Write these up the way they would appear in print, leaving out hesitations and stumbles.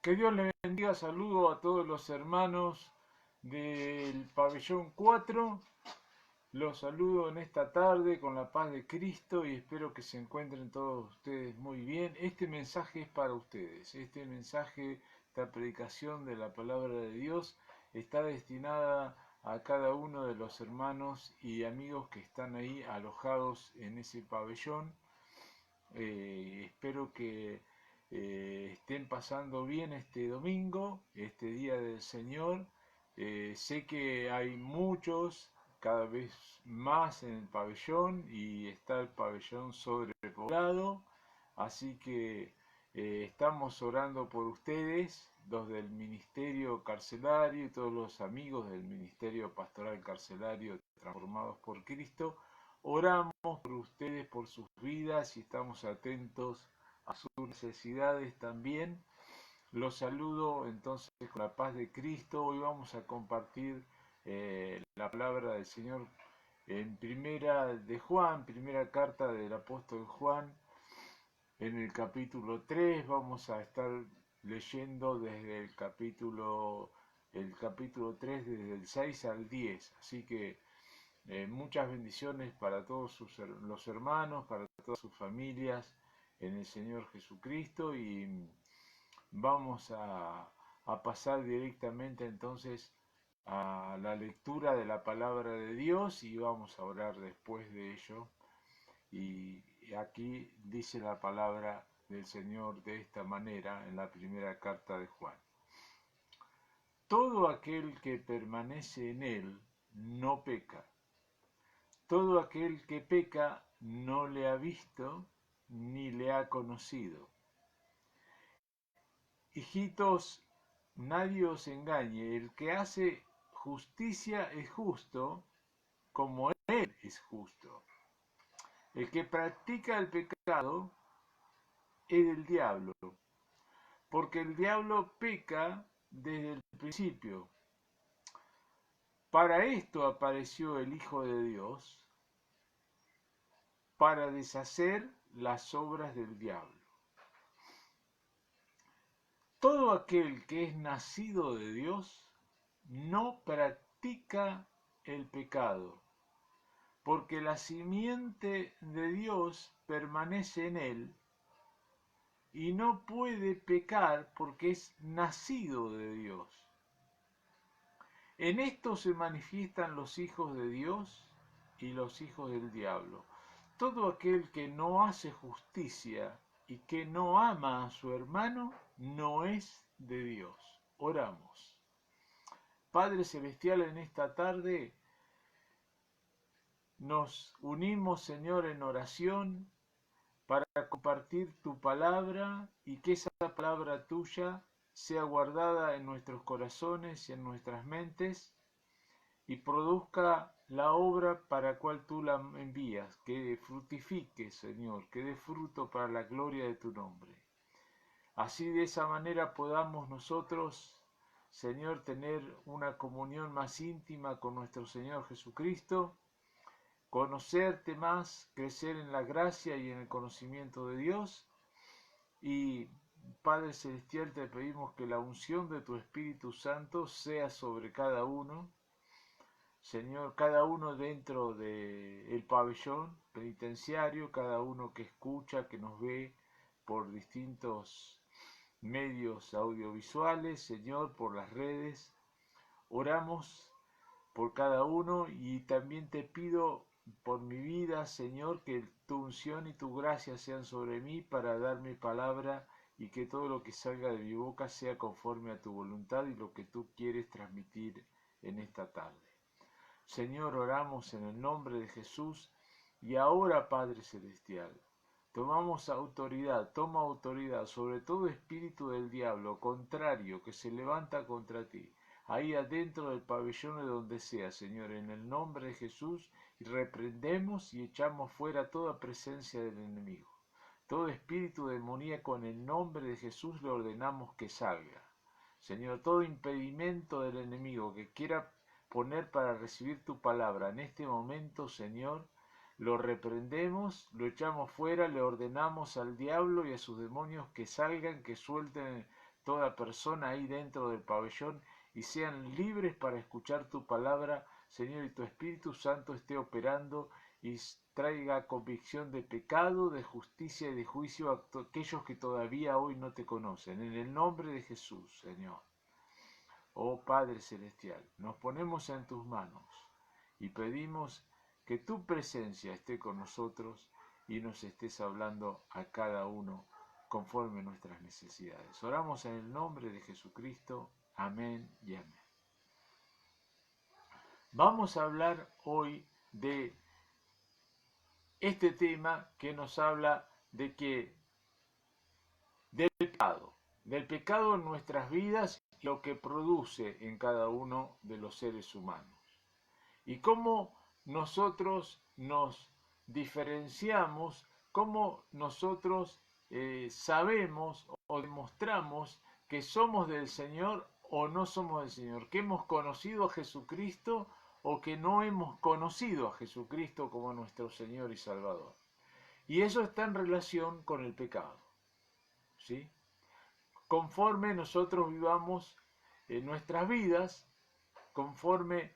Que Dios le bendiga, saludo a todos los hermanos del pabellón 4. Los saludo en esta tarde con la paz de Cristo y espero que se encuentren todos ustedes muy bien. Este mensaje es para ustedes. Este mensaje, esta predicación de la palabra de Dios está destinada a cada uno de los hermanos y amigos que están ahí alojados en ese pabellón. Espero que estén pasando bien este domingo, este día del Señor. Sé que hay muchos, cada vez más en el pabellón y está el pabellón sobrepoblado, así que estamos orando por ustedes, los del Ministerio Carcelario y todos los amigos del Ministerio Pastoral Carcelario Transformados por Cristo. Oramos por ustedes, por sus vidas y estamos atentos a sus necesidades también. Los saludo entonces con la paz de Cristo. Hoy vamos a compartir la palabra del Señor en primera de Juan, primera carta del apóstol Juan, en el capítulo 3. Vamos a estar leyendo desde el capítulo 3, desde el 6 al 10. Así que muchas bendiciones para todos los hermanos, para todas sus familias en el Señor Jesucristo y vamos a pasar directamente entonces a la lectura de la palabra de Dios y vamos a orar después de ello. Y aquí dice la palabra del Señor de esta manera en la primera carta de Juan. Todo aquel que permanece en él no peca. Todo aquel que peca no le ha visto ni le ha conocido. Hijitos, nadie os engañe, el que hace justicia es justo, como él es justo. El que practica el pecado es del diablo, porque el diablo peca desde el principio. Para esto apareció el Hijo de Dios, para deshacer las obras del diablo. Todo aquel que es nacido de Dios no practica el pecado, porque la simiente de Dios permanece en él y no puede pecar porque es nacido de Dios. En esto se manifiestan los hijos de Dios y los hijos del diablo. Todo aquel que no hace justicia y que no ama a su hermano no es de Dios. Oramos. Padre Celestial, en esta tarde nos unimos, Señor, en oración para compartir tu palabra y que esa palabra tuya sea guardada en nuestros corazones y en nuestras mentes y produzca la obra para la cual tú la envías, que fructifique, Señor, que dé fruto para la gloria de tu nombre. Así de esa manera podamos nosotros, Señor, tener una comunión más íntima con nuestro Señor Jesucristo, conocerte más, crecer en la gracia y en el conocimiento de Dios. Y Padre Celestial, te pedimos que la unción de tu Espíritu Santo sea sobre cada uno, Señor, cada uno dentro del pabellón penitenciario, cada uno que escucha, que nos ve por distintos medios audiovisuales, Señor, por las redes. Oramos por cada uno y también te pido por mi vida, Señor, que tu unción y tu gracia sean sobre mí para dar mi palabra y que todo lo que salga de mi boca sea conforme a tu voluntad y lo que tú quieres transmitir en esta tarde. Señor, oramos en el nombre de Jesús y ahora, Padre Celestial, tomamos autoridad, toma autoridad sobre todo espíritu del diablo contrario que se levanta contra ti, ahí adentro del pabellón de donde sea, Señor, en el nombre de Jesús, y reprendemos y echamos fuera toda presencia del enemigo. Todo espíritu demoníaco en el nombre de Jesús le ordenamos que salga. Señor, todo impedimento del enemigo que quiera poner para recibir tu palabra en este momento, Señor, lo reprendemos, lo echamos fuera, le ordenamos al diablo y a sus demonios que salgan, que suelten toda persona ahí dentro del pabellón y sean libres para escuchar tu palabra, Señor, y tu Espíritu Santo esté operando y traiga convicción de pecado, de justicia y de juicio a aquellos que todavía hoy no te conocen. En el nombre de Jesús, Señor. Oh Padre Celestial, nos ponemos en tus manos y pedimos que tu presencia esté con nosotros y nos estés hablando a cada uno conforme nuestras necesidades. Oramos en el nombre de Jesucristo. Amén y amén. Vamos a hablar hoy de este tema que nos habla de que del pecado en nuestras vidas y lo que produce en cada uno de los seres humanos. Y cómo nosotros nos diferenciamos, cómo nosotros sabemos o demostramos que somos del Señor o no somos del Señor, que hemos conocido a Jesucristo o que no hemos conocido a Jesucristo como nuestro Señor y Salvador. Y eso está en relación con el pecado, ¿sí? Conforme nosotros vivamos nuestras vidas, conforme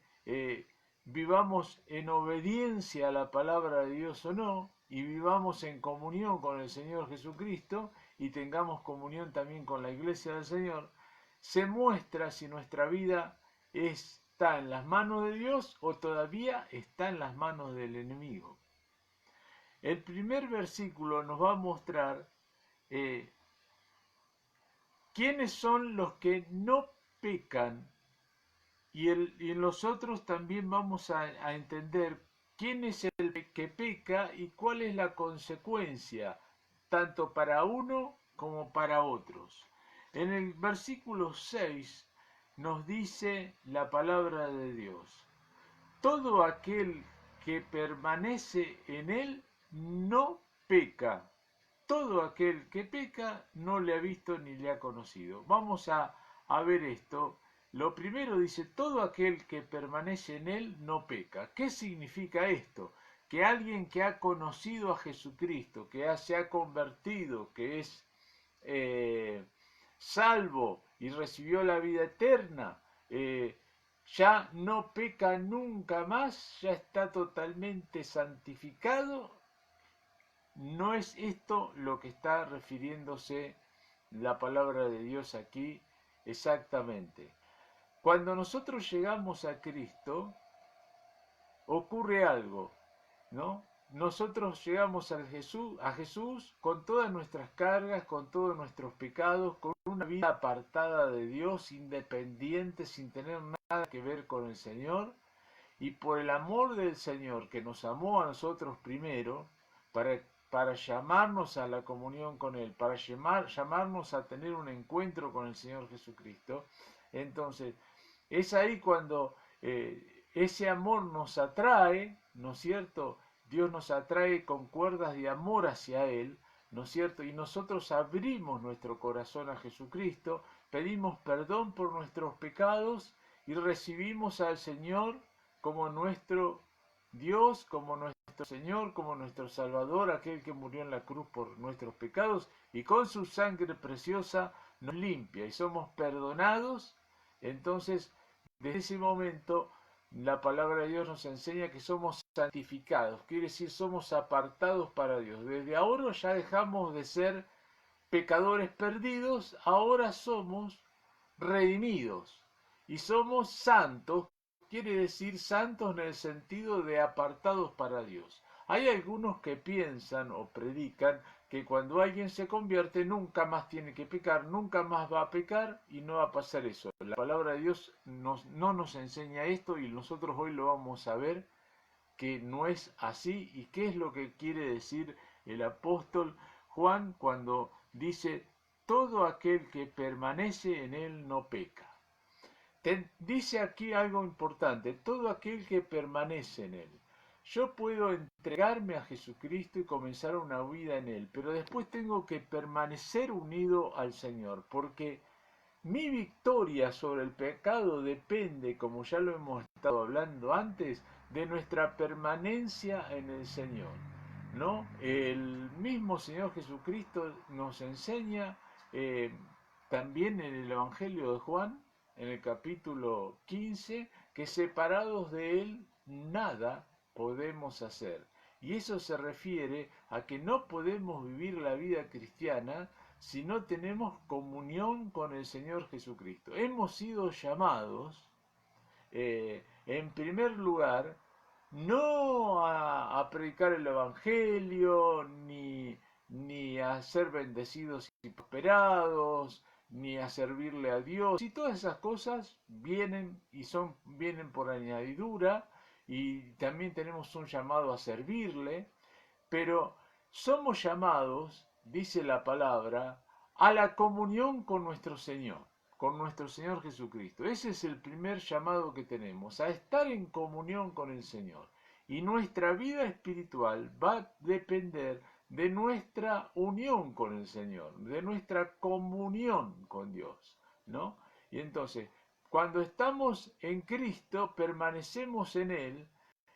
vivamos en obediencia a la palabra de Dios o no, y vivamos en comunión con el Señor Jesucristo y tengamos comunión también con la iglesia del Señor, se muestra si nuestra vida está en las manos de Dios o todavía está en las manos del enemigo. El primer versículo nos va a mostrar quiénes son los que no pecan. Y en los otros también vamos a entender quién es el que peca y cuál es la consecuencia, tanto para uno como para otros. En el versículo 6 nos dice la palabra de Dios: todo aquel que permanece en él no peca. Todo aquel que peca no le ha visto ni le ha conocido. Vamos a ver esto. Lo primero dice, todo aquel que permanece en él no peca. ¿Qué significa esto? Que alguien que ha conocido a Jesucristo, que se ha convertido, que es salvo y recibió la vida eterna, ya no peca nunca más, ya está totalmente santificado. No es esto lo que está refiriéndose la palabra de Dios aquí exactamente. Cuando nosotros llegamos a Cristo, ocurre algo, ¿no? Nosotros llegamos a Jesús con todas nuestras cargas, con todos nuestros pecados, con una vida apartada de Dios, independiente, sin tener nada que ver con el Señor, y por el amor del Señor que nos amó a nosotros primero, para llamarnos a la comunión con Él, para llamarnos a tener un encuentro con el Señor Jesucristo, entonces es ahí cuando ese amor nos atrae, ¿no es cierto? Dios nos atrae con cuerdas de amor hacia Él, ¿no es cierto? Y nosotros abrimos nuestro corazón a Jesucristo, pedimos perdón por nuestros pecados y recibimos al Señor como nuestro Dios, como nuestro Señor, como nuestro Salvador, aquel que murió en la cruz por nuestros pecados y con su sangre preciosa nos limpia y somos perdonados. Entonces, desde ese momento, la palabra de Dios nos enseña que somos santificados, quiere decir somos apartados para Dios. Desde ahora ya dejamos de ser pecadores perdidos, ahora somos redimidos y somos santos, quiere decir santos en el sentido de apartados para Dios. Hay algunos que piensan o predican que cuando alguien se convierte nunca más tiene que pecar, nunca más va a pecar y no va a pasar eso. La palabra de Dios no nos enseña esto y nosotros hoy lo vamos a ver que no es así y qué es lo que quiere decir el apóstol Juan cuando dice todo aquel que permanece en él no peca. Dice aquí algo importante, todo aquel que permanece en él. Yo puedo entregarme a Jesucristo y comenzar una vida en Él, pero después tengo que permanecer unido al Señor, porque mi victoria sobre el pecado depende, como ya lo hemos estado hablando antes, de nuestra permanencia en el Señor, ¿no? El mismo Señor Jesucristo nos enseña también en el Evangelio de Juan, en el capítulo 15, que separados de Él nada podemos hacer. Y eso se refiere a que no podemos vivir la vida cristiana si no tenemos comunión con el Señor Jesucristo. Hemos sido llamados, en primer lugar, no a predicar el Evangelio, ni a ser bendecidos y prosperados, ni a servirle a Dios. Y todas esas cosas vienen por añadidura, y también tenemos un llamado a servirle, pero somos llamados, dice la palabra, a la comunión con nuestro Señor Jesucristo. Ese es el primer llamado que tenemos, a estar en comunión con el Señor. Y nuestra vida espiritual va a depender de nuestra unión con el Señor, de nuestra comunión con Dios, ¿no? Y entonces, cuando estamos en Cristo, permanecemos en Él,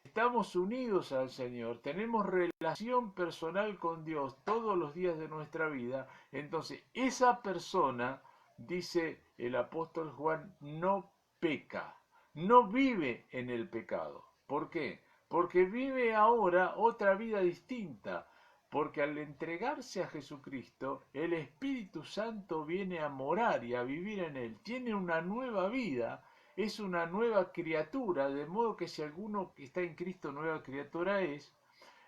estamos unidos al Señor, tenemos relación personal con Dios todos los días de nuestra vida, entonces esa persona, dice el apóstol Juan, no peca, no vive en el pecado. ¿Por qué? Porque vive ahora otra vida distinta, porque al entregarse a Jesucristo, el Espíritu Santo viene a morar y a vivir en él, tiene una nueva vida, es una nueva criatura, de modo que si alguno que está en Cristo nueva criatura es,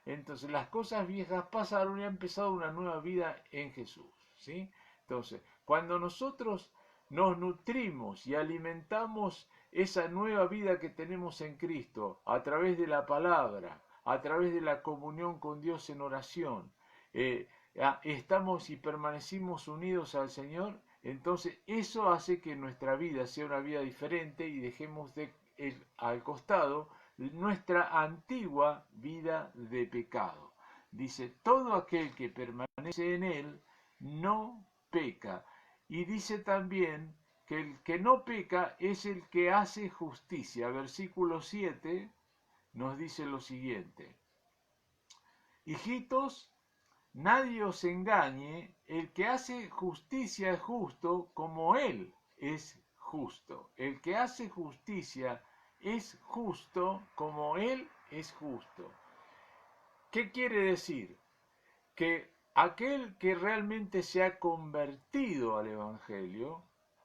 entonces las cosas viejas pasaron y ha empezado una nueva vida en Jesús, ¿sí? Entonces, cuando nosotros nos nutrimos y alimentamos esa nueva vida que tenemos en Cristo a través de la palabra, a través de la comunión con Dios en oración, estamos y permanecimos unidos al Señor, entonces eso hace que nuestra vida sea una vida diferente y dejemos al costado nuestra antigua vida de pecado. Dice, todo aquel que permanece en él no peca. Y dice también que el que no peca es el que hace justicia. Versículo 7 nos dice lo siguiente: hijitos, nadie os engañe, el que hace justicia es justo como él es justo. El que hace justicia es justo como él es justo. ¿Qué quiere decir? Que aquel que realmente se ha convertido al Evangelio,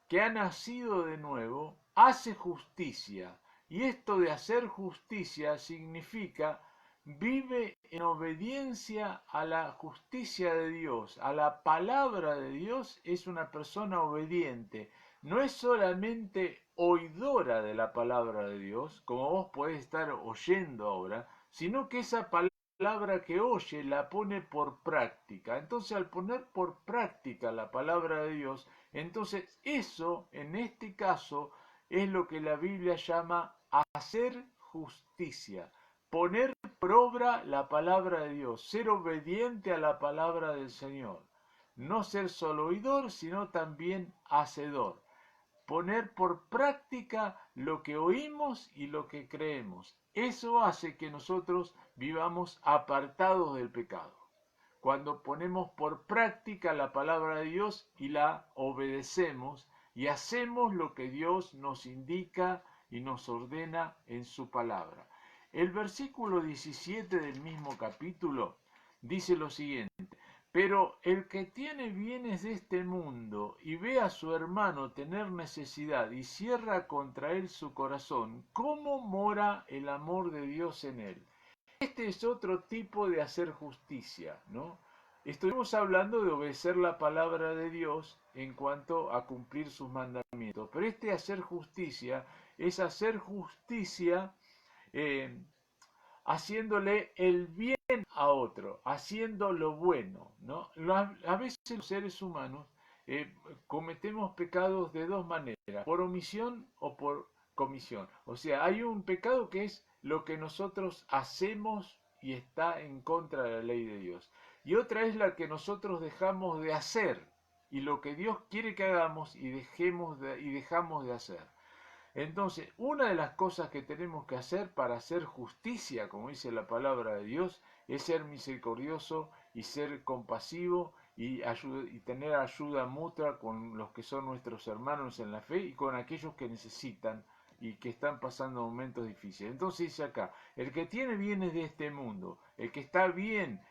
que ha nacido de nuevo, hace justicia. Y esto de hacer justicia significa vive en obediencia a la justicia de Dios, a la palabra de Dios. Es una persona obediente. No es solamente oidora de la palabra de Dios, como vos podés estar oyendo ahora, sino que esa palabra que oye la pone por práctica. Entonces, al poner por práctica la palabra de Dios, entonces eso, en este caso, es lo que la Biblia llama hacer justicia, poner por obra la palabra de Dios, ser obediente a la palabra del Señor, no ser solo oidor, sino también hacedor, poner por práctica lo que oímos y lo que creemos. Eso hace que nosotros vivamos apartados del pecado, cuando ponemos por práctica la palabra de Dios y la obedecemos y hacemos lo que Dios nos indica y nos ordena en su palabra. El versículo 17 del mismo capítulo dice lo siguiente: pero el que tiene bienes de este mundo y ve a su hermano tener necesidad y cierra contra él su corazón, ¿cómo mora el amor de Dios en él? Este es otro tipo de hacer justicia, ¿no? Estuvimos hablando de obedecer la palabra de Dios en cuanto a cumplir sus mandamientos, pero este hacer justicia es hacer justicia haciéndole el bien a otro, haciendo lo bueno, ¿no? A veces los seres humanos cometemos pecados de dos maneras, por omisión o por comisión. O sea, hay un pecado que es lo que nosotros hacemos y está en contra de la ley de Dios. Y otra es la que nosotros dejamos de hacer y lo que Dios quiere que hagamos y dejamos de hacer. Entonces, una de las cosas que tenemos que hacer para hacer justicia, como dice la palabra de Dios, es ser misericordioso y ser compasivo y tener ayuda mutua con los que son nuestros hermanos en la fe y con aquellos que necesitan y que están pasando momentos difíciles. Entonces dice acá, el que tiene bienes de este mundo, el que está bien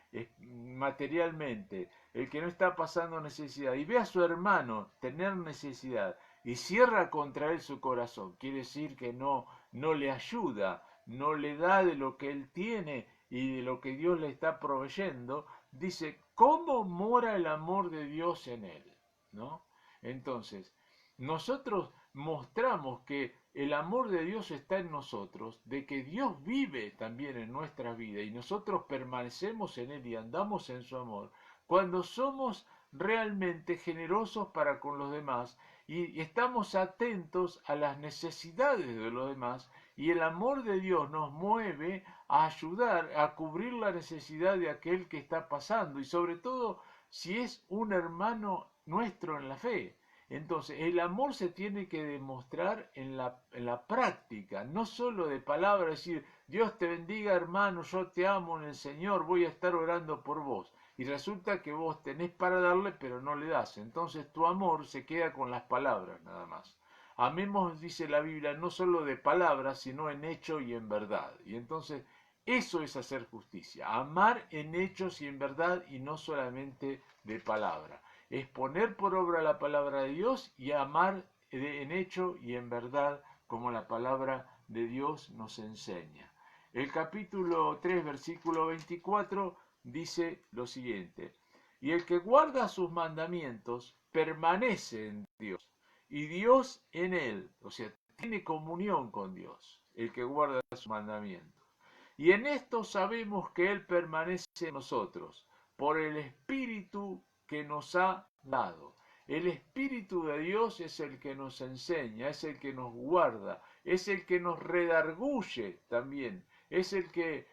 materialmente, el que no está pasando necesidad, y ve a su hermano tener necesidad y cierra contra él su corazón, quiere decir que no le ayuda, no le da de lo que él tiene y de lo que Dios le está proveyendo, dice, ¿cómo mora el amor de Dios en él? ¿No? Entonces, nosotros mostramos que el amor de Dios está en nosotros, de que Dios vive también en nuestra vida y nosotros permanecemos en Él y andamos en su amor, cuando somos realmente generosos para con los demás y estamos atentos a las necesidades de los demás y el amor de Dios nos mueve a ayudar a cubrir la necesidad de aquel que está pasando y sobre todo si es un hermano nuestro en la fe. Entonces, el amor se tiene que demostrar en la práctica, no solo de palabras, decir, Dios te bendiga hermano, yo te amo en el Señor, voy a estar orando por vos. Y resulta que vos tenés para darle, pero no le das. Entonces tu amor se queda con las palabras nada más. Amemos, dice la Biblia, no solo de palabras, sino en hecho y en verdad. Y entonces, eso es hacer justicia, amar en hechos y en verdad y no solamente de palabra. Es poner por obra la palabra de Dios y amar en hecho y en verdad como la palabra de Dios nos enseña. El capítulo 3, versículo 24 dice lo siguiente, y el que guarda sus mandamientos permanece en Dios, y Dios en él, o sea, tiene comunión con Dios, el que guarda sus mandamientos. Y en esto sabemos que Él permanece en nosotros, por el Espíritu que nos ha dado. El Espíritu de Dios es el que nos enseña, es el que nos guarda, es el que nos redarguye también, es el que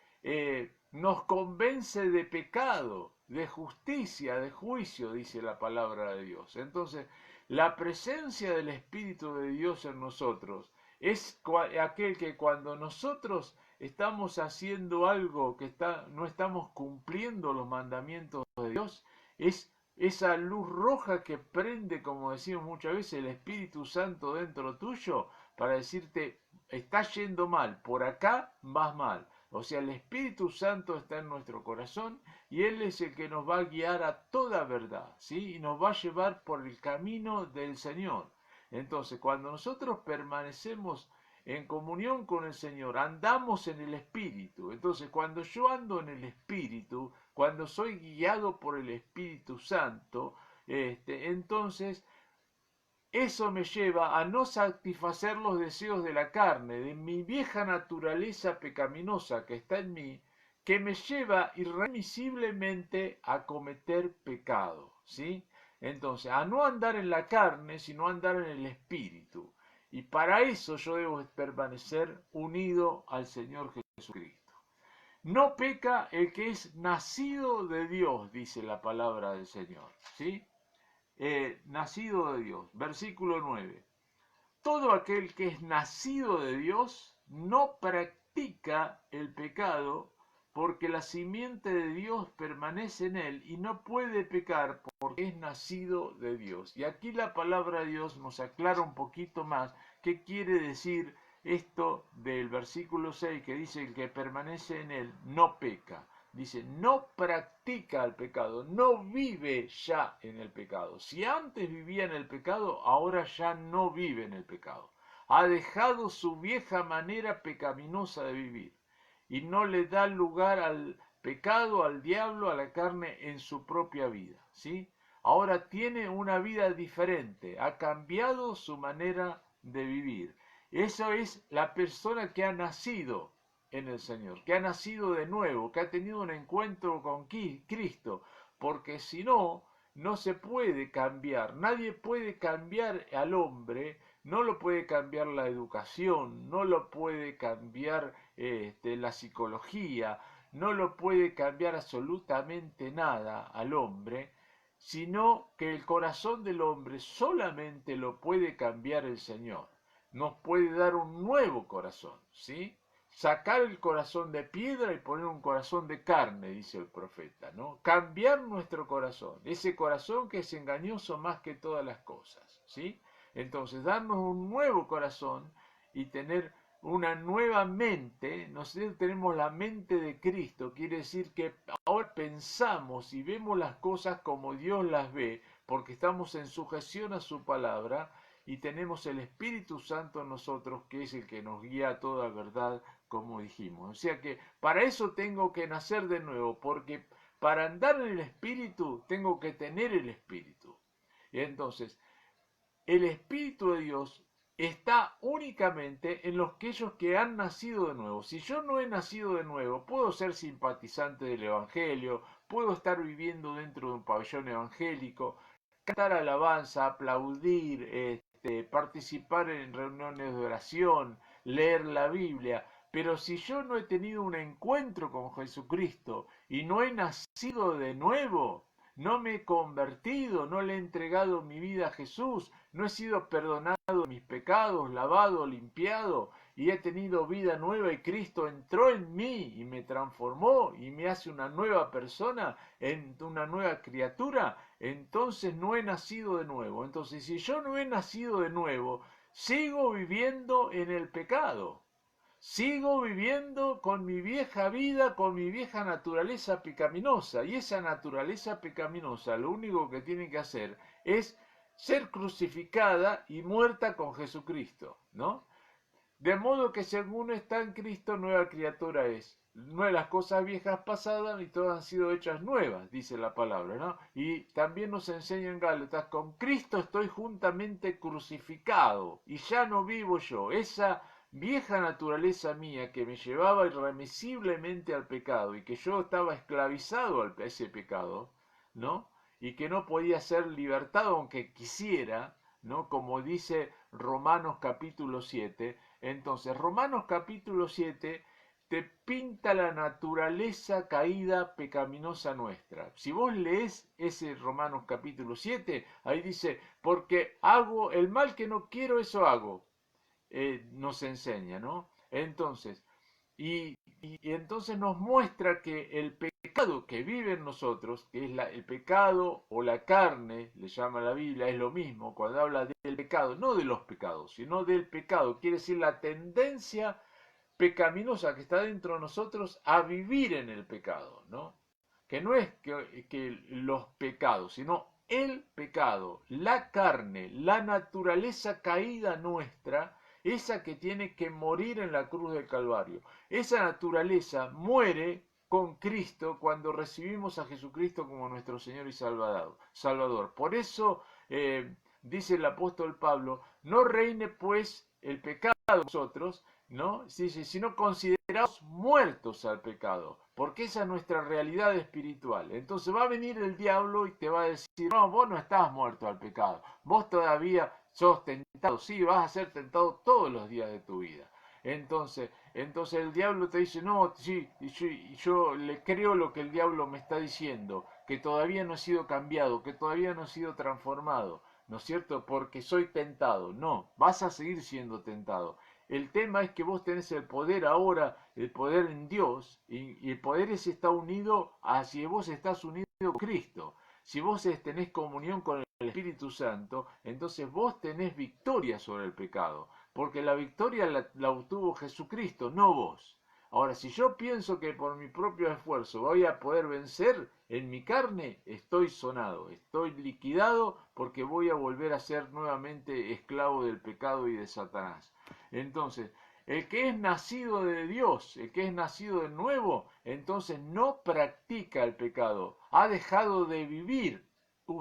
nos convence de pecado, de justicia, de juicio, dice la palabra de Dios. Entonces, la presencia del Espíritu de Dios en nosotros es aquel que cuando nosotros estamos haciendo algo que no estamos cumpliendo los mandamientos de Dios, es esa luz roja que prende, como decimos muchas veces, el Espíritu Santo dentro tuyo para decirte, está yendo mal, por acá vas mal. O sea, el Espíritu Santo está en nuestro corazón y Él es el que nos va a guiar a toda verdad, ¿sí? Y nos va a llevar por el camino del Señor. Entonces, cuando nosotros permanecemos en comunión con el Señor, andamos en el Espíritu. Entonces, cuando yo ando en el Espíritu, cuando soy guiado por el Espíritu Santo, entonces eso me lleva a no satisfacer los deseos de la carne, de mi vieja naturaleza pecaminosa que está en mí, que me lleva irremisiblemente a cometer pecado, ¿sí? Entonces, a no andar en la carne, sino andar en el Espíritu. Y para eso yo debo permanecer unido al Señor Jesucristo. No peca el que es nacido de Dios, dice la palabra del Señor, ¿sí? Nacido de Dios. Versículo 9. Todo aquel que es nacido de Dios no practica el pecado porque la simiente de Dios permanece en él y no puede pecar porque es nacido de Dios. Y aquí la palabra de Dios nos aclara un poquito más qué quiere decir esto del versículo 6 que dice el que permanece en él no peca. Dice, no practica el pecado, no vive ya en el pecado. Si antes vivía en el pecado, ahora ya no vive en el pecado. Ha dejado su vieja manera pecaminosa de vivir y no le da lugar al pecado, al diablo, a la carne en su propia vida, ¿sí? Ahora tiene una vida diferente, ha cambiado su manera de vivir. Eso es la persona que ha nacido en el Señor, que ha nacido de nuevo, que ha tenido un encuentro con Cristo, porque si no, no se puede cambiar, nadie puede cambiar al hombre, no lo puede cambiar la educación, no lo puede cambiar la psicología, no lo puede cambiar absolutamente nada al hombre, sino que el corazón del hombre solamente lo puede cambiar el Señor. Nos puede dar un nuevo corazón, ¿sí? sacar el corazón de piedra y poner un corazón de carne, dice el profeta, ¿no? Cambiar nuestro corazón, ese corazón que es engañoso más que todas las cosas, ¿sí? Entonces, darnos un nuevo corazón y tener una nueva mente. Nosotros tenemos la mente de Cristo, quiere decir que ahora pensamos y vemos las cosas como Dios las ve, porque estamos en sujeción a su palabra y tenemos el Espíritu Santo en nosotros, que es el que nos guía a toda verdad, como dijimos. O sea que para eso tengo que nacer de nuevo, porque para andar en el Espíritu tengo que tener el Espíritu. Y entonces, el Espíritu de Dios está únicamente en aquellos que han nacido de nuevo. Si yo no he nacido de nuevo, puedo ser simpatizante del Evangelio, puedo estar viviendo dentro de un pabellón evangélico, cantar alabanza, aplaudir, participar en reuniones de oración, leer la Biblia, pero si yo no he tenido un encuentro con Jesucristo y no he nacido de nuevo, no me he convertido, no le he entregado mi vida a Jesús, no he sido perdonado de mis pecados, lavado, limpiado, y he tenido vida nueva y Cristo entró en mí y me transformó y me hace una nueva persona, una nueva criatura, entonces no he nacido de nuevo. Entonces, si yo no he nacido de nuevo, sigo viviendo en el pecado. Sigo viviendo con mi vieja vida, con mi vieja naturaleza pecaminosa. Y esa naturaleza pecaminosa lo único que tiene que hacer es ser crucificada y muerta con Jesucristo, ¿no? De modo que según está en Cristo, nueva criatura es. No, las cosas viejas pasadas y todas han sido hechas nuevas, dice la palabra, ¿no? Y también nos enseña en Gálatas, con Cristo estoy juntamente crucificado y ya no vivo yo. Esa vieja naturaleza mía que me llevaba irremisiblemente al pecado y que yo estaba esclavizado a ese pecado, ¿no? Y que no podía ser libertado aunque quisiera, ¿no? Como dice Romanos capítulo 7. Entonces, Romanos capítulo 7 te pinta la naturaleza caída pecaminosa nuestra. Si vos lees ese Romanos capítulo 7, ahí dice, porque hago el mal que no quiero, eso hago. Nos enseña, ¿no? Entonces, y entonces nos muestra que el pecado que vive en nosotros, que es el pecado o la carne, le llama la Biblia, es lo mismo, cuando habla del pecado, no de los pecados, sino del pecado, quiere decir la tendencia pecaminosa que está dentro de nosotros a vivir en el pecado, ¿no? Que no es que los pecados, sino el pecado, la carne, la naturaleza caída nuestra, esa que tiene que morir en la cruz del Calvario. Esa naturaleza muere con Cristo cuando recibimos a Jesucristo como nuestro Señor y Salvador. Por eso dice el apóstol Pablo, no reine pues el pecado en vosotros, ¿no? Dice, sino consideraos muertos al pecado, porque esa es nuestra realidad espiritual. Entonces va a venir el diablo y te va a decir, no, vos no estás muerto al pecado, vos todavía sos tentado, sí, vas a ser tentado todos los días de tu vida. Entonces el diablo te dice, no, sí, yo le creo lo que el diablo me está diciendo, que todavía no he sido cambiado, que todavía no he sido transformado, ¿no es cierto? Porque soy tentado. No, vas a seguir siendo tentado. El tema es que vos tenés el poder ahora, el poder en Dios, y el poder ese está unido a si vos estás unido con Cristo. Si vos tenés comunión con el Espíritu Santo, entonces vos tenés victoria sobre el pecado, porque la victoria la obtuvo Jesucristo, no vos. Ahora, si yo pienso que por mi propio esfuerzo voy a poder vencer en mi carne, estoy sonado, estoy liquidado porque voy a volver a ser nuevamente esclavo del pecado y de Satanás. Entonces, el que es nacido de Dios, el que es nacido de nuevo, entonces no practica el pecado, ha dejado de vivir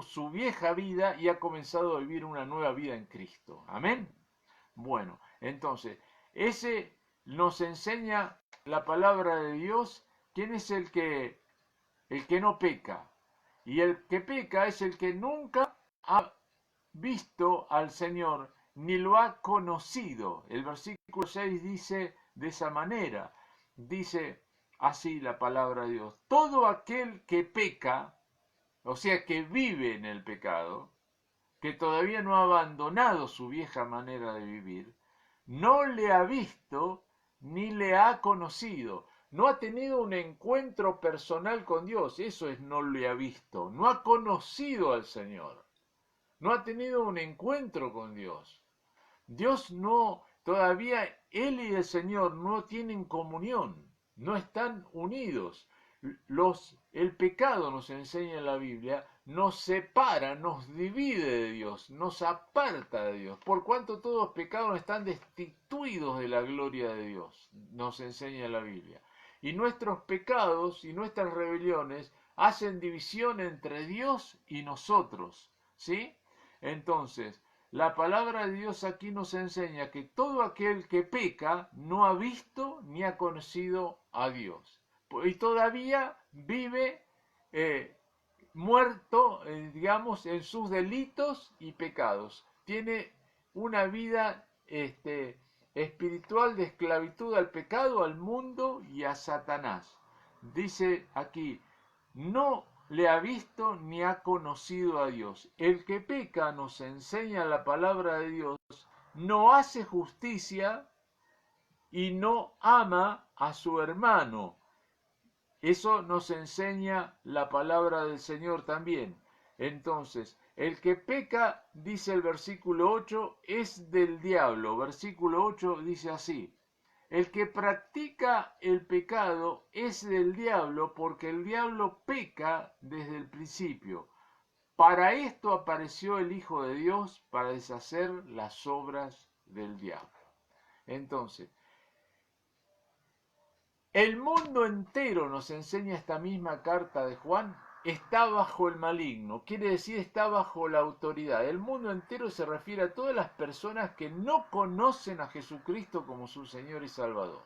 su vieja vida y ha comenzado a vivir una nueva vida en Cristo. Amén. Bueno, entonces, ese nos enseña la palabra de Dios, quién es el que no peca. Y el que peca es el que nunca ha visto al Señor, ni lo ha conocido. El versículo 6 dice de esa manera, dice así la palabra de Dios. Todo aquel que peca, o sea, que vive en el pecado, que todavía no ha abandonado su vieja manera de vivir, no le ha visto ni le ha conocido. No ha tenido un encuentro personal con Dios, eso es no le ha visto. No ha conocido al Señor, no ha tenido un encuentro con Dios. Dios no, todavía Él y el Señor no tienen comunión, no están unidos. El pecado, nos enseña en la Biblia, nos separa, nos divide de Dios, nos aparta de Dios. Por cuanto todos los pecados están destituidos de la gloria de Dios, nos enseña la Biblia. Y nuestros pecados y nuestras rebeliones hacen división entre Dios y nosotros, ¿sí? Entonces, la palabra de Dios aquí nos enseña que todo aquel que peca no ha visto ni ha conocido a Dios. Y todavía vive muerto, digamos, en sus delitos y pecados. Tiene una vida espiritual de esclavitud al pecado, al mundo y a Satanás. Dice aquí, no le ha visto ni ha conocido a Dios. El que peca, nos enseña la palabra de Dios, no hace justicia y no ama a su hermano. Eso nos enseña la palabra del Señor también. Entonces, el que peca, dice el versículo 8, es del diablo. Versículo 8 dice así: el que practica el pecado es del diablo, porque el diablo peca desde el principio. Para esto apareció el Hijo de Dios, para deshacer las obras del diablo. Entonces, el mundo entero, nos enseña esta misma carta de Juan, está bajo el maligno, quiere decir está bajo la autoridad. El mundo entero se refiere a todas las personas que no conocen a Jesucristo como su Señor y Salvador.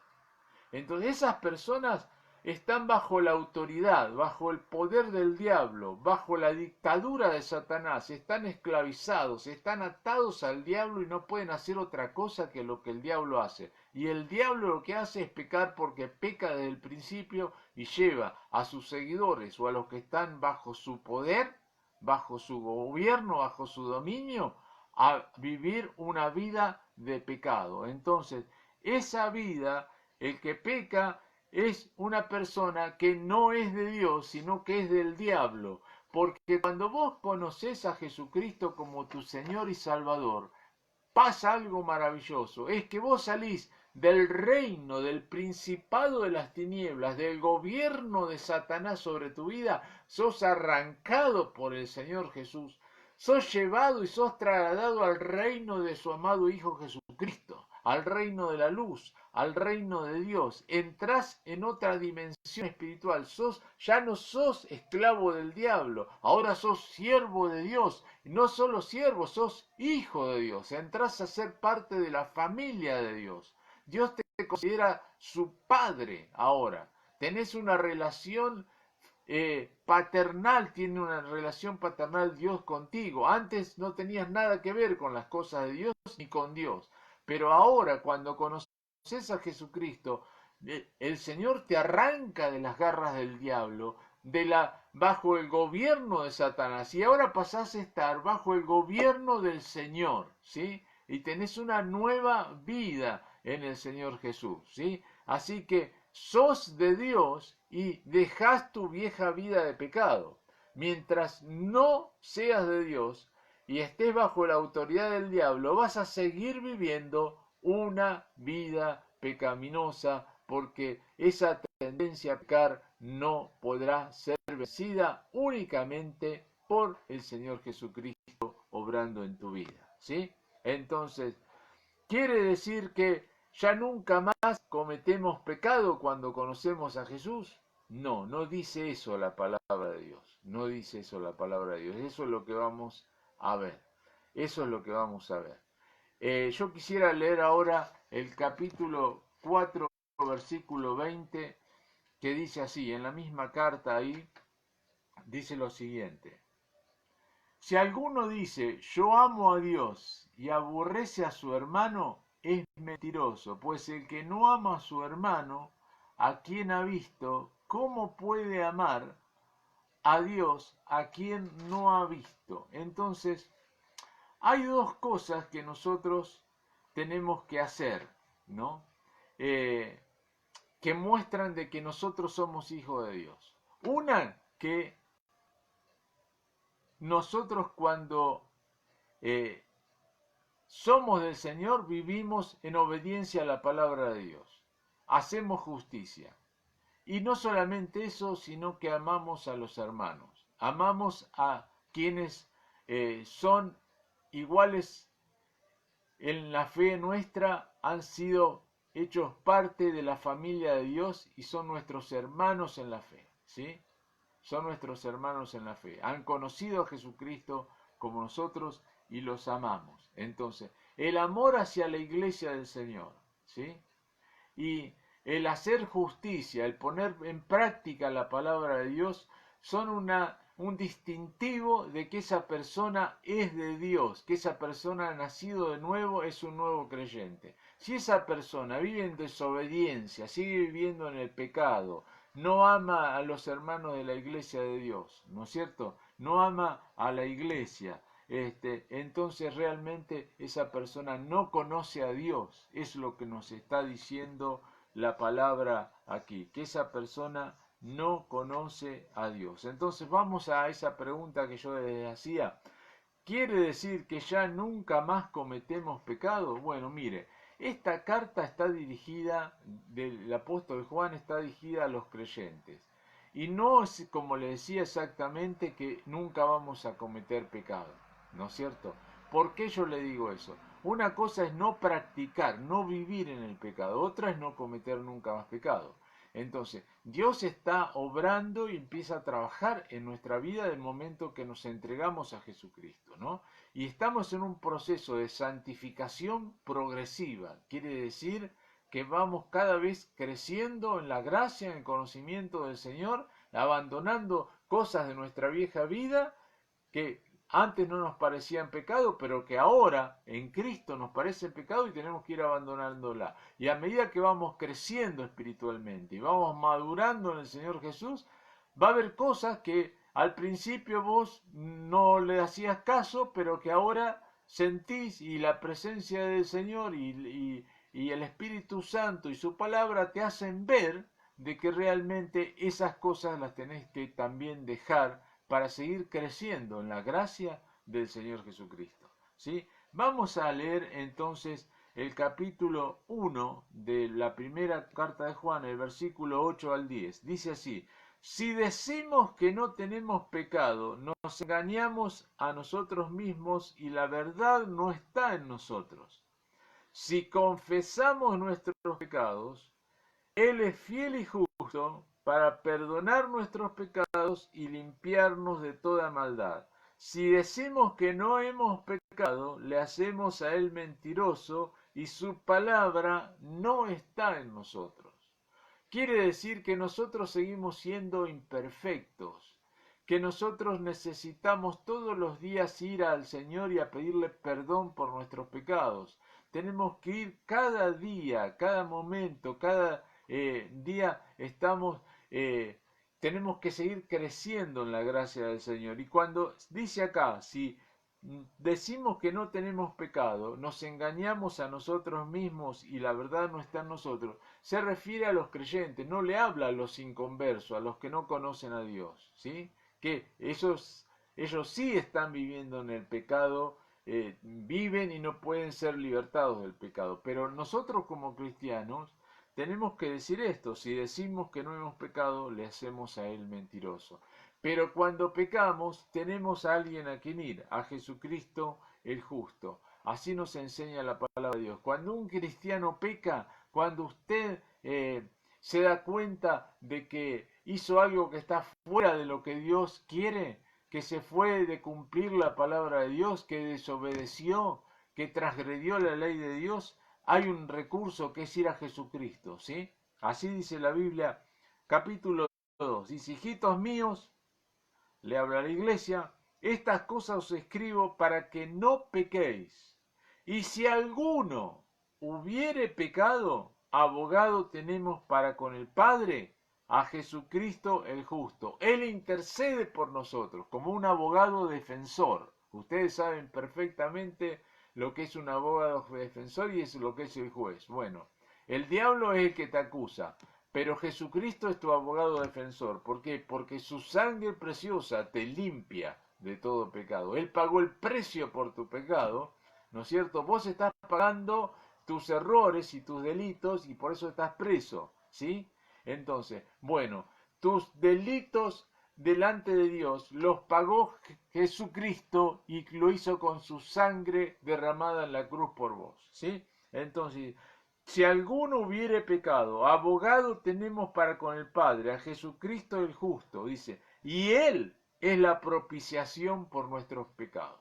Entonces esas personas están bajo la autoridad, bajo el poder del diablo, bajo la dictadura de Satanás, están esclavizados, están atados al diablo y no pueden hacer otra cosa que lo que el diablo hace. Y el diablo lo que hace es pecar porque peca desde el principio y lleva a sus seguidores o a los que están bajo su poder, bajo su gobierno, bajo su dominio, a vivir una vida de pecado. Entonces, esa vida, el que peca es una persona que no es de Dios, sino que es del diablo. Porque cuando vos conocés a Jesucristo como tu Señor y Salvador, pasa algo maravilloso. Es que vos salís del reino, del principado de las tinieblas, del gobierno de Satanás sobre tu vida, sos arrancado por el Señor Jesús, sos llevado y sos trasladado al reino de su amado Hijo Jesucristo, al reino de la luz, al reino de Dios. Entrás en otra dimensión espiritual, ya no sos esclavo del diablo, ahora sos siervo de Dios. No solo siervo, sos hijo de Dios, entrás a ser parte de la familia de Dios. Dios te considera su padre ahora. Tenés una relación paternal, tiene una relación paternal Dios contigo. Antes no tenías nada que ver con las cosas de Dios ni con Dios. Pero ahora, cuando conoces a Jesucristo, el Señor te arranca de las garras del diablo, bajo el gobierno de Satanás, y ahora pasás a estar bajo el gobierno del Señor, ¿sí? Y tenés una nueva vida en el Señor Jesús, ¿sí? Así que sos de Dios y dejás tu vieja vida de pecado. Mientras no seas de Dios y estés bajo la autoridad del diablo, vas a seguir viviendo una vida pecaminosa, porque esa tendencia a pecar no podrá ser vencida únicamente por el Señor Jesucristo obrando en tu vida, ¿sí? Entonces, ¿quiere decir que ya nunca más cometemos pecado cuando conocemos a Jesús? No, no dice eso la palabra de Dios. No dice eso la palabra de Dios. Eso es lo que vamos a ver. Eso es lo que vamos a ver. Yo quisiera leer ahora el capítulo 4, versículo 20, que dice así, en la misma carta ahí, dice lo siguiente: si alguno dice, yo amo a Dios y aborrece a su hermano, es mentiroso, pues el que no ama a su hermano, a quien ha visto, ¿cómo puede amar a Dios a quien no ha visto? Entonces, hay dos cosas que nosotros tenemos que hacer, ¿no? que muestran de que nosotros somos hijos de Dios. Una, que nosotros cuando somos del Señor vivimos en obediencia a la palabra de Dios. Hacemos justicia. Y no solamente eso, sino que amamos a los hermanos. Amamos a quienes son iguales en la fe nuestra, han sido hechos parte de la familia de Dios y son nuestros hermanos en la fe, ¿sí? Son nuestros hermanos en la fe. Han conocido a Jesucristo como nosotros y los amamos. Entonces, el amor hacia la iglesia del Señor, ¿sí? Y el hacer justicia, el poner en práctica la palabra de Dios, son un distintivo de que esa persona es de Dios, que esa persona ha nacido de nuevo, es un nuevo creyente. Si esa persona vive en desobediencia, sigue viviendo en el pecado, no ama a los hermanos de la iglesia de Dios, ¿no es cierto? No ama a la iglesia. Entonces realmente esa persona no conoce a Dios, es lo que nos está diciendo la palabra aquí, que esa persona no conoce a Dios. Entonces vamos a esa pregunta que yo les hacía. ¿Quiere decir que ya nunca más cometemos pecado? Bueno, mire, esta carta está dirigida, del apóstol Juan está dirigida a los creyentes. Y no es como le decía exactamente que nunca vamos a cometer pecado, ¿no es cierto? ¿Por qué yo le digo eso? Una cosa es no practicar, no vivir en el pecado, otra es no cometer nunca más pecado. Entonces, Dios está obrando y empieza a trabajar en nuestra vida del momento que nos entregamos a Jesucristo, ¿no? Y estamos en un proceso de santificación progresiva. Quiere decir que vamos cada vez creciendo en la gracia, en el conocimiento del Señor, abandonando cosas de nuestra vieja vida que antes no nos parecían pecado, pero que ahora en Cristo nos parecen pecado y tenemos que ir abandonándola. Y a medida que vamos creciendo espiritualmente y vamos madurando en el Señor Jesús, va a haber cosas que al principio vos no le hacías caso, pero que ahora sentís y la presencia del Señor y el Espíritu Santo y su palabra te hacen ver de que realmente esas cosas las tenés que también dejar para seguir creciendo en la gracia del Señor Jesucristo. ¿Sí? Vamos a leer entonces el capítulo 1 de la primera carta de Juan, el versículo 8 al 10. Dice así: si decimos que no tenemos pecado, nos engañamos a nosotros mismos y la verdad no está en nosotros. Si confesamos nuestros pecados, Él es fiel y justo para perdonar nuestros pecados y limpiarnos de toda maldad. Si decimos que no hemos pecado, le hacemos a Él mentiroso y su palabra no está en nosotros. Quiere decir que nosotros seguimos siendo imperfectos, que nosotros necesitamos todos los días ir al Señor y a pedirle perdón por nuestros pecados. Tenemos que ir cada día, cada momento, cada día tenemos que seguir creciendo en la gracia del Señor. Y cuando dice acá, si decimos que no tenemos pecado, nos engañamos a nosotros mismos y la verdad no está en nosotros, se refiere a los creyentes, no le habla a los inconversos, a los que no conocen a Dios, ¿sí? Que ellos sí están viviendo en el pecado, viven y no pueden ser libertados del pecado. Pero nosotros como cristianos tenemos que decir esto: si decimos que no hemos pecado, le hacemos a Él mentiroso. Pero cuando pecamos, tenemos a alguien a quien ir, a Jesucristo el justo. Así nos enseña la palabra de Dios. Cuando un cristiano peca, cuando usted se da cuenta de que hizo algo que está fuera de lo que Dios quiere, que se fue de cumplir la palabra de Dios, que desobedeció, que transgredió la ley de Dios, hay un recurso que es ir a Jesucristo, ¿sí? Así dice la Biblia, capítulo 2. Dice: hijitos míos, le habla a la iglesia, estas cosas os escribo para que no pequéis. Y si alguno hubiere pecado, abogado tenemos para con el Padre, a Jesucristo el justo. Él intercede por nosotros como un abogado defensor. Ustedes saben perfectamente lo que es un abogado defensor y es lo que es el juez. Bueno, El diablo es el que te acusa, pero Jesucristo es tu abogado defensor. ¿Por qué? Porque su sangre preciosa te limpia de todo pecado. Él pagó el precio por tu pecado, ¿no es cierto? Vos estás pagando tus errores y tus delitos y por eso estás preso, ¿sí? Entonces, bueno, tus delitos delante de Dios los pagó Jesucristo y lo hizo con su sangre derramada en la cruz por vos, ¿sí? Entonces, si alguno hubiere pecado, abogado tenemos para con el Padre, a Jesucristo el justo, dice, y Él es la propiciación por nuestros pecados,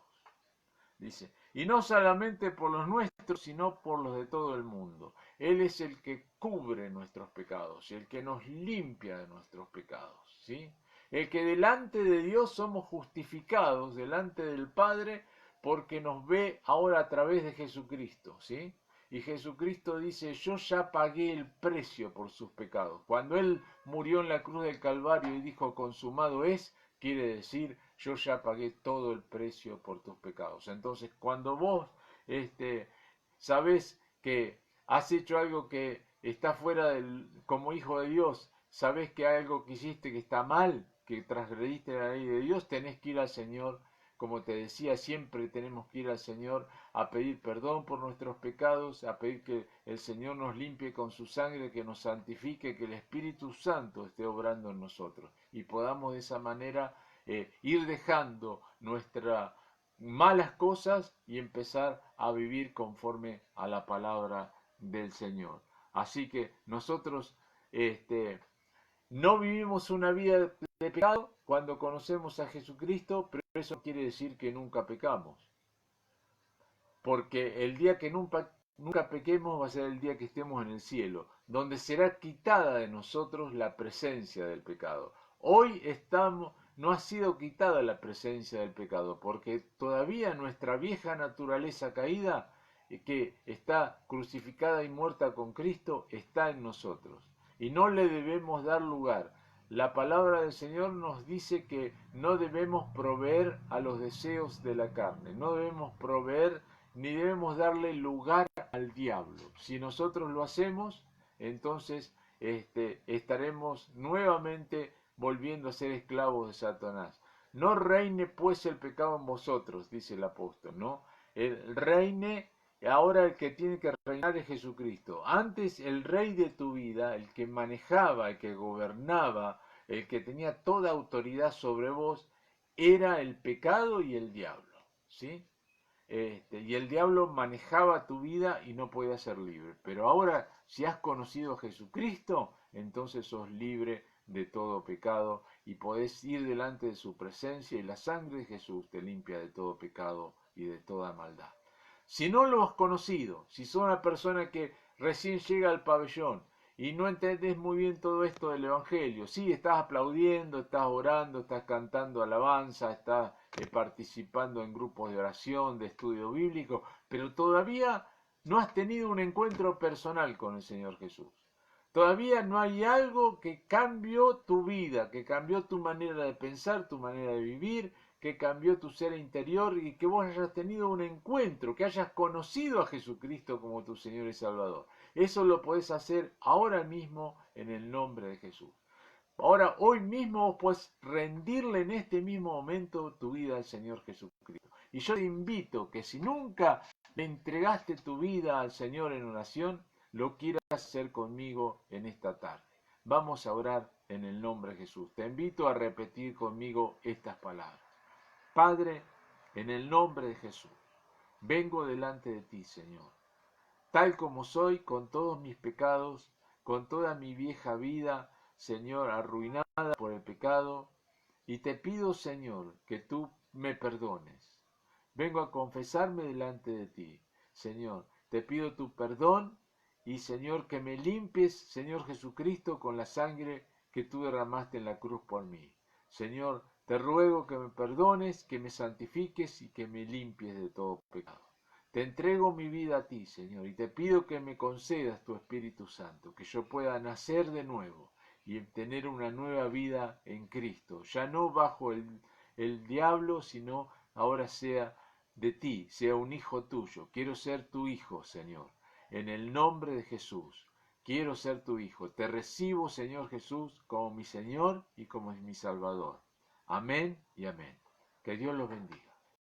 dice, y no solamente por los nuestros, sino por los de todo el mundo. Él es el que cubre nuestros pecados, el que nos limpia de nuestros pecados, ¿sí? El que delante de Dios somos justificados, delante del Padre, porque nos ve ahora a través de Jesucristo, ¿sí? Y Jesucristo dice, yo ya pagué el precio por sus pecados. Cuando Él murió en la cruz del Calvario y dijo, consumado es, quiere decir, yo ya pagué todo el precio por tus pecados. Entonces, cuando vos sabés que has hecho algo que está fuera del, como hijo de Dios, sabés que hay algo que hiciste que está mal, que transgrediste la ley de Dios, tenés que ir al Señor. Como te decía, siempre tenemos que ir al Señor a pedir perdón por nuestros pecados, a pedir que el Señor nos limpie con su sangre, que nos santifique, que el Espíritu Santo esté obrando en nosotros y podamos de esa manera ir dejando nuestras malas cosas y empezar a vivir conforme a la palabra del Señor. Así que nosotros no vivimos una vida de pecado cuando conocemos a Jesucristo, pero eso no quiere decir que nunca pecamos. Porque el día que nunca pequemos va a ser el día que estemos en el cielo, donde será quitada de nosotros la presencia del pecado. Hoy no ha sido quitada la presencia del pecado, porque todavía nuestra vieja naturaleza caída, que está crucificada y muerta con Cristo, está en nosotros. Y no le debemos dar lugar. La palabra del Señor nos dice que no debemos proveer a los deseos de la carne, no debemos proveer ni debemos darle lugar al diablo. Si nosotros lo hacemos, entonces estaremos nuevamente volviendo a ser esclavos de Satanás. No reine pues el pecado en vosotros, dice el apóstol, ¿no? El reine, ahora el que tiene que reinar es Jesucristo. Antes el rey de tu vida, el que manejaba, el que gobernaba, el que tenía toda autoridad sobre vos, era el pecado y el diablo, ¿sí? Y el diablo manejaba tu vida y no podías ser libre. Pero ahora, si has conocido a Jesucristo, entonces sos libre de todo pecado y podés ir delante de su presencia y la sangre de Jesús te limpia de todo pecado y de toda maldad. Si no lo has conocido, si sos una persona que recién llega al pabellón y no entendés muy bien todo esto del Evangelio, sí, estás aplaudiendo, estás orando, estás cantando alabanza, estás participando en grupos de oración, de estudio bíblico, pero todavía no has tenido un encuentro personal con el Señor Jesús. Todavía no hay algo que cambió tu vida, que cambió tu manera de pensar, tu manera de vivir, que cambió tu ser interior y que vos hayas tenido un encuentro, que hayas conocido a Jesucristo como tu Señor y Salvador. Eso lo podés hacer ahora mismo en el nombre de Jesús. Ahora, hoy mismo vos podés rendirle en este mismo momento tu vida al Señor Jesucristo. Y yo te invito que si nunca le entregaste tu vida al Señor en oración, lo quieras hacer conmigo en esta tarde. Vamos a orar en el nombre de Jesús. Te invito a repetir conmigo estas palabras. Padre, en el nombre de Jesús, vengo delante de ti, Señor, tal como soy, con todos mis pecados, con toda mi vieja vida, Señor, arruinada por el pecado, y te pido, Señor, que tú me perdones. Vengo a confesarme delante de ti, Señor. Te pido tu perdón y, Señor, que me limpies, Señor Jesucristo, con la sangre que tú derramaste en la cruz por mí. Señor, te ruego que me perdones, que me santifiques y que me limpies de todo pecado. Te entrego mi vida a ti, Señor, y te pido que me concedas tu Espíritu Santo, que yo pueda nacer de nuevo y tener una nueva vida en Cristo, ya no bajo el diablo, sino ahora sea de ti, sea un hijo tuyo. Quiero ser tu hijo, Señor, en el nombre de Jesús. Quiero ser tu hijo. Te recibo, Señor Jesús, como mi Señor y como mi Salvador. Amén y amén. Que Dios los bendiga.